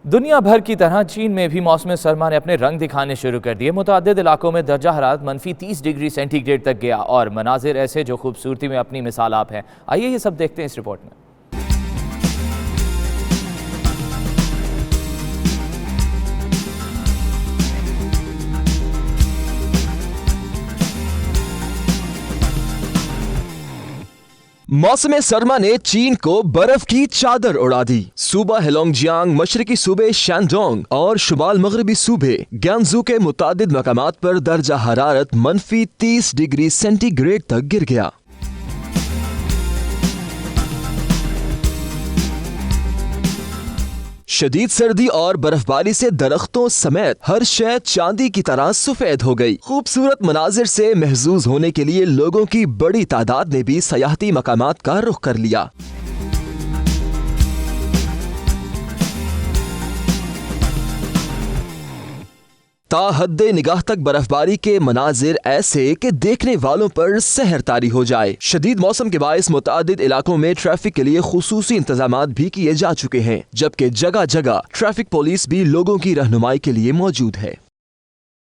दुनिया भर की तरह चीन में भी मौसम सरमा ने अपने रंग दिखाने शुरू कर दिए। मुतादिद इलाकों में दर्जा हरारत -30 डिग्री सेंटीग्रेड तक गया और मनाजिर ऐसे जो खूबसूरती में अपनी मिसाल आप हैं। आइए ये सब देखते हैं इस रिपोर्ट में। मौसम सरमा ने चीन को बर्फ की चादर उड़ा दी। सूबा हेलोंगजियांग, मशरकी सूबे शैनडोंग और शुमाल मगरबी सूबे ग्यानजू के मुतादिद मकामात पर दर्जा हरारत -30 डिग्री सेंटीग्रेड तक गिर गया। शदीद सर्दी और बर्फबारी से दरख्तों समेत हर शय चांदी की तरह सफेद हो गई। खूबसूरत मनाजिर से महजूज होने के लिए लोगों की बड़ी तादाद ने भी सयाहती मकामात का रुख कर लिया। ताहद्दे निगाह तक बर्फबारी के मनाजिर ऐसे कि देखने वालों पर सहर तारी हो जाए। शदीद मौसम के बायस मुतादिद इलाकों में ट्रैफिक के लिए खुसूसी इंतजामात भी किए जा चुके हैं, जबकि जगह जगह ट्रैफिक पुलिस भी लोगों की रहनुमाई के लिए मौजूद है।